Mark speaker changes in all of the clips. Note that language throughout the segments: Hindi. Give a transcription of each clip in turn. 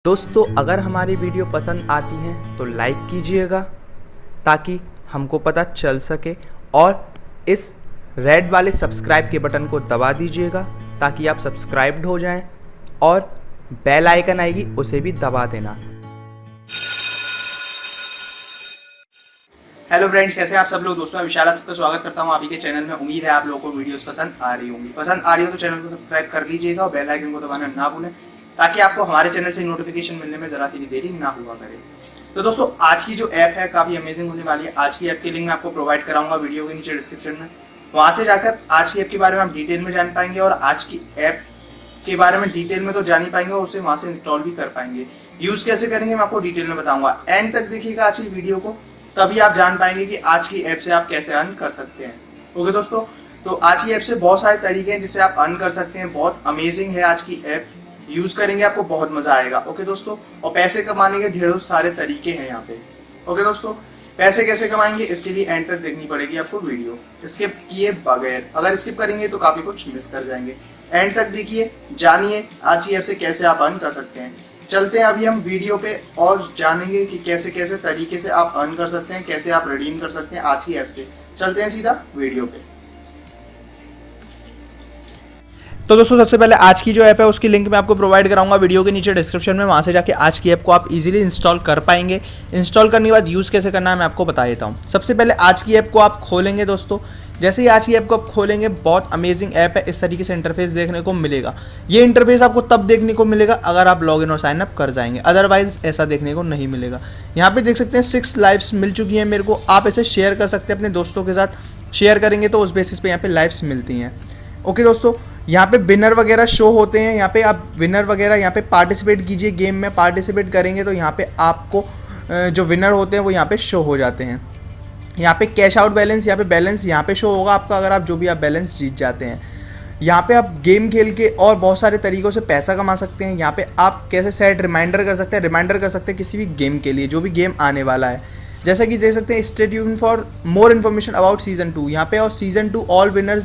Speaker 1: दोस्तों अगर हमारी वीडियो पसंद आती है तो लाइक कीजिएगा ताकि हमको पता चल सके, और इस रेड वाले सब्सक्राइब के बटन को दबा दीजिएगा ताकि आप सब्सक्राइब्ड हो जाएं, और बेल आइकन आएगी उसे भी दबा देना। हेलो फ्रेंड्स, कैसे हैं आप सब लोग। दोस्तों मैं विशाल सबका स्वागत करता हूं आप ही के चैनल में। उम्मीद है आप लोगों को वीडियोस पसंद आ रही होंगी। पसंद आ रही हो तो चैनल को सब्सक्राइब कर लीजिएगा और बेल आइकन को दबाना ना भूलें ताकि आपको हमारे चैनल से नोटिफिकेशन मिलने में जरा सी भी देरी ना हुआ करे। तो दोस्तों आज की जो ऐप है काफ़ी अमेजिंग होने वाली है। आज की ऐप की लिंक मैं आपको प्रोवाइड कराऊंगा वीडियो के नीचे डिस्क्रिप्शन में। वहाँ से जाकर आज की ऐप के बारे में आप डिटेल में जान पाएंगे, और आज की ऐप के बारे में डिटेल में तो जान ही पाएंगे और उसे वहाँ से इंस्टॉल भी कर पाएंगे। यूज़ कैसे करेंगे मैं आपको डिटेल में बताऊंगा। एंड तक देखिएगा आज की वीडियो को, तभी आप जान पाएंगे कि आज की ऐप से आप कैसे अर्न कर सकते हैं। ओके दोस्तों, तो आज की ऐप से बहुत सारे तरीके हैं जिससे आप अर्न कर सकते हैं। बहुत अमेजिंग है आज की ऐप, यूज करेंगे आपको बहुत मजा आएगा। ओके दोस्तों, और पैसे कमाने के ढेरों सारे तरीके हैं यहाँ पे। ओके दोस्तों, पैसे कैसे कमाएंगे इसके लिए एंड तक देखनी पड़ेगी आपको वीडियो, स्किप किए बगैर। अगर स्किप करेंगे तो काफी कुछ मिस कर जाएंगे। एंड तक देखिए, जानिए आज की ऐप से कैसे आप अर्न कर सकते हैं। चलते हैं अभी हम वीडियो पे और जानेंगे कि कैसे कैसे तरीके से आप अर्न कर सकते हैं, कैसे आप रिडीम कर सकते हैं आज की ऐप से। चलते हैं सीधा वीडियो पे। तो दोस्तों सबसे पहले आज की जो ऐप है उसकी लिंक मैं आपको प्रोवाइड कराऊंगा वीडियो के नीचे डिस्क्रिप्शन में। वहाँ से जाके आज की ऐप को आप इजीली इंस्टॉल कर पाएंगे। इंस्टॉल करने के बाद यूज़ कैसे करना है मैं आपको बता देता हूँ। सबसे पहले आज की ऐप को आप खोलेंगे दोस्तों। जैसे ही आज की ऐप को आप खोलेंगे, बहुत अमेजिंग ऐप है। इस तरीके से इंटरफेस देखने को मिलेगा। ये इंटरफेस आपको तब देखने को मिलेगा अगर आप लॉगिन और साइन अप कर जाएंगे, अदरवाइज ऐसा देखने को नहीं मिलेगा। यहाँ पे देख सकते हैं 6 लाइव्स मिल चुकी हैं मेरे को। आप इसे शेयर कर सकते हैं अपने दोस्तों के साथ। शेयर करेंगे तो उस बेसिस पे यहाँ पे लाइव्स मिलती हैं। ओके दोस्तों, यहाँ पे विनर वगैरह शो होते हैं। यहाँ पे आप विनर वगैरह यहाँ पे पार्टिसिपेट कीजिए। गेम में पार्टिसिपेट करेंगे तो यहाँ पे आपको जो विनर होते हैं वो यहाँ पे शो हो जाते हैं। यहाँ पे कैश आउट बैलेंस, यहाँ पे बैलेंस यहाँ पे शो होगा आपका अगर आप जो भी आप बैलेंस जीत जाते हैं। यहाँ पे आप गेम खेल के और बहुत सारे तरीक़ों से पैसा कमा सकते हैं। यहाँ पे आप कैसे सेट रिमाइंडर कर सकते हैं, रिमाइंडर कर सकते हैं किसी भी गेम के लिए, जो भी गेम आने वाला है। जैसा कि देख सकते हैं, stay tuned for more information about season 2। यहाँ पे और season 2 all winners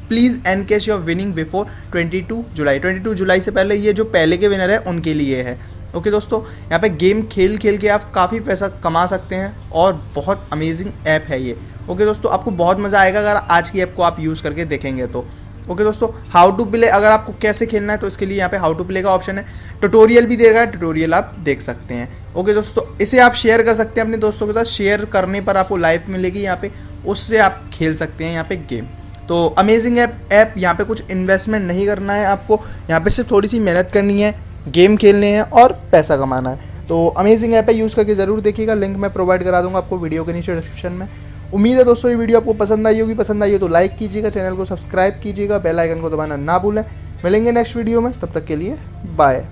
Speaker 1: please encash your winning before 22 July. 22 जुलाई से पहले ये जो पहले के विनर है उनके लिए है। ओके दोस्तों, यहाँ पे गेम खेल खेल के आप काफ़ी पैसा कमा सकते हैं और बहुत अमेजिंग ऐप है ये। ओके दोस्तों, आपको बहुत मज़ा आएगा अगर आज की ऐप को आप यूज़ करके देखेंगे तो। ओके दोस्तों, हाउ टू प्ले, अगर आपको कैसे खेलना है तो इसके लिए यहाँ पे हाउ टू प्ले का ऑप्शन है। ट्यूटोरियल भी देगा, ट्यूटोरियल आप देख सकते हैं। ओके दोस्तों, इसे आप शेयर कर सकते हैं अपने दोस्तों के साथ। शेयर करने पर आपको लाइव मिलेगी यहाँ पे, उससे आप खेल सकते हैं यहाँ पे गेम। तो अमेजिंग ऐप यहाँ पे कुछ इन्वेस्टमेंट नहीं करना है आपको। यहाँ पे सिर्फ थोड़ी सी मेहनत करनी है, गेम खेलने हैं और पैसा कमाना है। तो अमेजिंग ऐप है, यूज़ करके ज़रूर देखिएगा। लिंक मैं प्रोवाइड करा दूंगा आपको वीडियो के नीचे डिस्क्रिप्शन में। उम्मीद है दोस्तों ये वीडियो आपको पसंद आई होगी। पसंद आई हो तो लाइक कीजिएगा, चैनल को सब्सक्राइब कीजिएगा, बेल आइकन को दबाना ना भूलें। मिलेंगे नेक्स्ट वीडियो में, तब तक के लिए बाय।